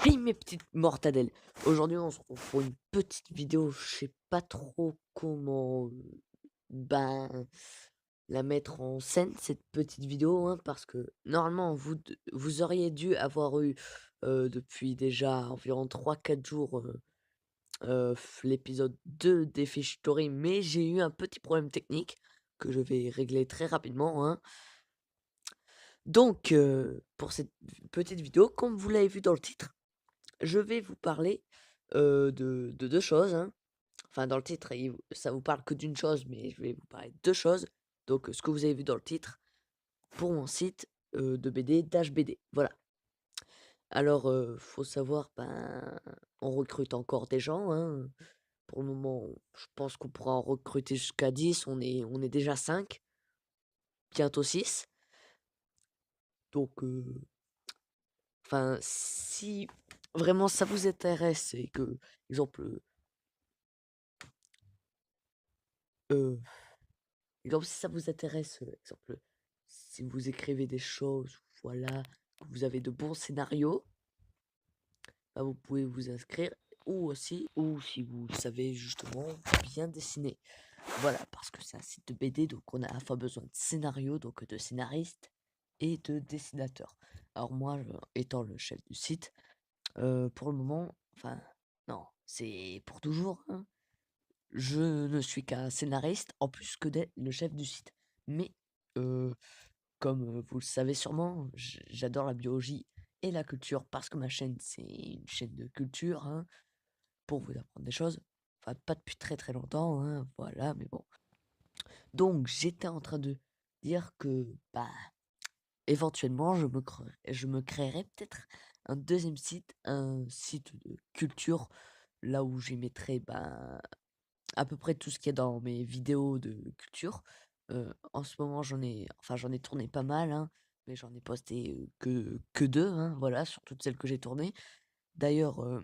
Hey mes petites mortadelles! Aujourd'hui on se retrouve pour une petite vidéo, je sais pas trop comment, ben, la mettre en scène cette petite vidéo, hein, parce que normalement vous auriez dû avoir eu, depuis déjà environ 3 4 jours, l'épisode 2 des Fiches Story, mais j'ai eu un petit problème technique que je vais régler très rapidement, hein. Donc pour cette petite vidéo, comme vous l'avez vu dans le titre, je vais vous parler, de 2 choses, hein. Enfin dans le titre, ça vous parle que d'une chose, mais je vais vous parler de 2 choses. Donc, ce que vous avez vu dans le titre, pour mon site, de BD d'HBD, voilà. Alors, faut savoir, ben, on recrute encore des gens, hein. Pour le moment, je pense qu'on pourra en recruter jusqu'à 10. On est déjà 5, bientôt 6. Donc, enfin, si vraiment ça vous intéresse et que, exemple, heu exemple, si ça vous intéresse, exemple, si vous écrivez des choses, voilà, que vous avez de bons scénarios, bah, vous pouvez vous inscrire ou si vous savez justement bien dessiner. Voilà, parce que c'est un site de BD, donc on a à la fois besoin de scénarios, donc de scénaristes et de dessinateurs. Alors moi, étant le chef du site, pour le moment, enfin, non, c'est pour toujours, hein. Je ne suis qu'un scénariste en plus que d'être le chef du site. Mais, heu, comme, vous le savez sûrement, j'adore la biologie et la culture parce que ma chaîne, c'est une chaîne de culture, hein, pour vous apprendre des choses. Enfin, pas depuis très, très longtemps, hein, voilà, mais bon. Donc j'étais en train de dire que, bah, éventuellement, je me créerais peut-être un deuxième site, un site de culture, là où j'y mettrais, ben, à peu près tout ce qu'il y a dans mes vidéos de culture. En ce moment, j'en ai tourné pas mal, hein, mais j'en ai posté, que 2, hein, voilà, sur toutes celles que j'ai tournées. D'ailleurs,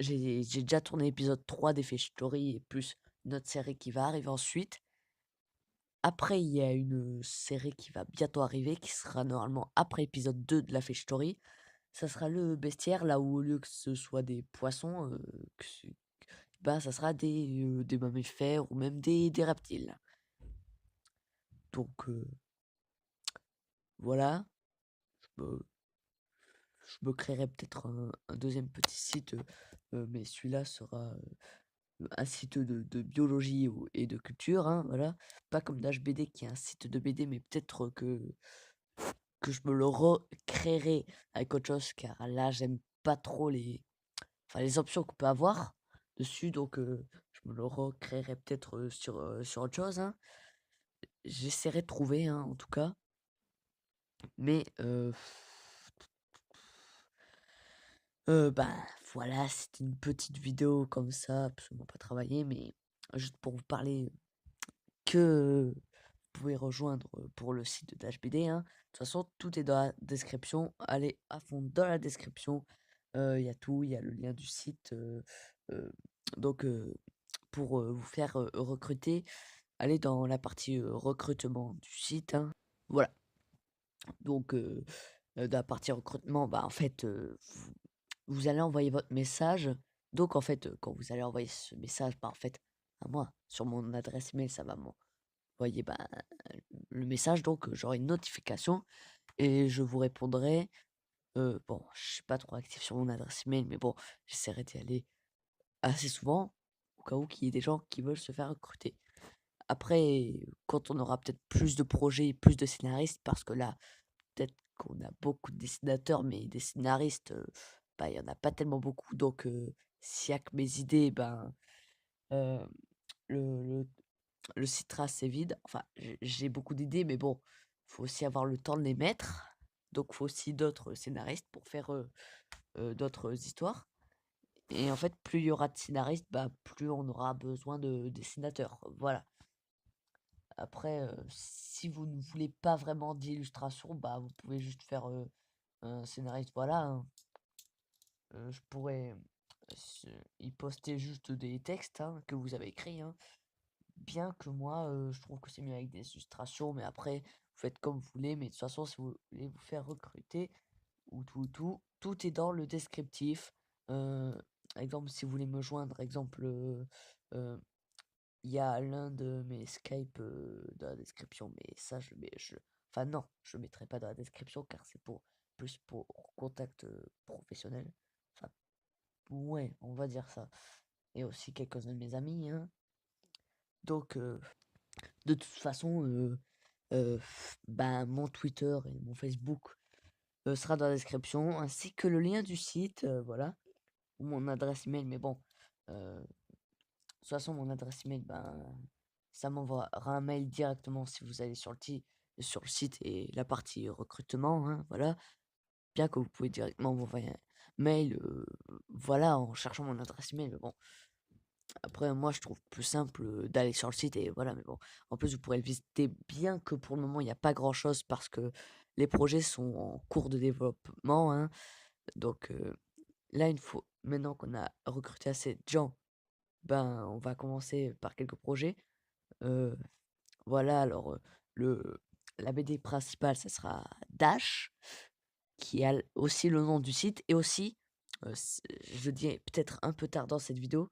j'ai déjà tourné l'épisode 3 des Fish Story et plus une autre série qui va arriver ensuite. Après, il y a une, série qui va bientôt arriver, qui sera normalement après l'épisode 2 de la Fish Story. Ça sera le bestiaire, là où au lieu que ce soit des poissons, que ce bah, ça sera des mammifères ou même des reptiles. Donc voilà, je me je me créerai peut-être un 2 petit site, mais celui-là sera, un site de biologie ou et de culture, hein, voilà. Pas comme d'HBD qui est un site de BD, mais peut-être que je me le recréerai avec autre chose, car là, j'aime pas trop les options qu'on peut avoir dessus, donc je me le recréerai peut-être, sur autre chose, hein. J'essaierai de trouver, hein, en tout cas, mais bah, voilà, c'était une petite vidéo comme ça, absolument pas travaillée, mais juste pour vous parler que vous pouvez rejoindre, pour le site d'HBD, hein. De toute façon, tout est dans la description. Allez à fond dans la description, il y a tout, il y a le lien du site, donc pour, vous faire, recruter, allez dans la partie, recrutement du site, hein. Voilà, donc dans la partie recrutement, bah, en fait, vous allez envoyer votre message. Donc en fait, quand vous allez envoyer ce message, bah, en fait, à moi, sur mon adresse email, ça va m'envoyer, ben, le message, donc j'aurai une notification et je vous répondrai. Bon, je suis pas trop actif sur mon adresse email, mais bon, j'essaierai d'y aller assez souvent, au cas où qu'il y ait des gens qui veulent se faire recruter. Après, quand on aura peut-être plus de projets et plus de scénaristes, parce que là, peut-être qu'on a beaucoup de dessinateurs, mais des scénaristes, bah, il y en a pas tellement beaucoup, donc s'il y a que mes idées, ben, heu, le le le site sera assez vide. Enfin, j'ai beaucoup d'idées, mais bon, faut aussi avoir le temps de les mettre. Donc faut aussi d'autres scénaristes pour faire, d'autres histoires et en fait, plus il y aura de scénaristes, bah, plus on aura besoin de dessinateurs, voilà. Après, si vous ne voulez pas vraiment d'illustration, bah, vous pouvez juste faire, un scénariste, voilà, hein. Je pourrais se y poster juste des textes, hein, que vous avez écrits, hein. Bien que moi, je trouve que c'est mieux avec des illustrations, mais après, vous faites comme vous voulez. Mais de toute façon, si vous voulez vous faire recruter ou tout, tout est dans le descriptif. Exemple, si vous voulez me joindre, exemple, heu, il y a l'un de mes Skype, dans la description, mais ça enfin non, je le mettrai pas dans la description car c'est plus pour contact, professionnel. Enfin, ouais, on va dire ça et aussi quelques-uns de mes amis, hein. Donc de toute façon, bah, mon Twitter et mon Facebook, sera dans la description ainsi que le lien du site, voilà, ou mon adresse email mais bon, de toute façon mon adresse email, ben, ça m'envoiera un mail directement si vous allez sur le site et la partie recrutement, hein, voilà. Bien que vous pouvez directement m'envoyer un mail, voilà, en cherchant mon adresse email mais bon. Après, moi, je trouve plus simple, d'aller sur le site et voilà, mais bon. En plus, vous pourrez le visiter bien que pour le moment, il y a pas grand-chose parce que les projets sont en cours de développement, hein. Donc, là, une fois maintenant qu'on a recruté assez de gens, ben, on va commencer par quelques projets. Heu, voilà, alors, le la BD principale, ça sera Dash, qui a aussi le nom du site et aussi, c je dis peut-être un peu tard dans cette vidéo,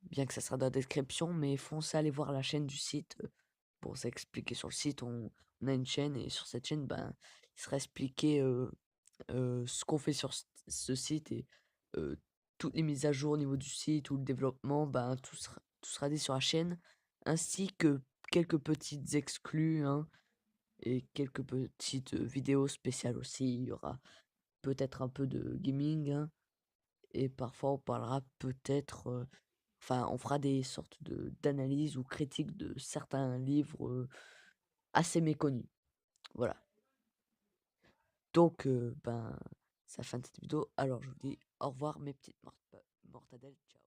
bien que ça sera dans la description, mais foncez aller voir la chaîne du site, pour s'expliquer sur le site. On a une chaîne et sur cette chaîne, ben, il sera expliqué, ce qu'on fait sur ce site et heu, toutes les mises à jour au niveau du site ou le développement, ben, tout sera dit sur la chaîne, ainsi que quelques petites exclus, hein, et quelques petites, vidéos spéciales aussi. Il y aura peut-être un peu de gaming, hein, et parfois on parlera peut-être, enfin, on fera des sortes d'analyses ou critiques de certains livres, assez méconnus. Voilà. Donc, ben, c'est la fin de cette vidéo. Alors je vous dis au revoir mes petites mortadelles. Ciao.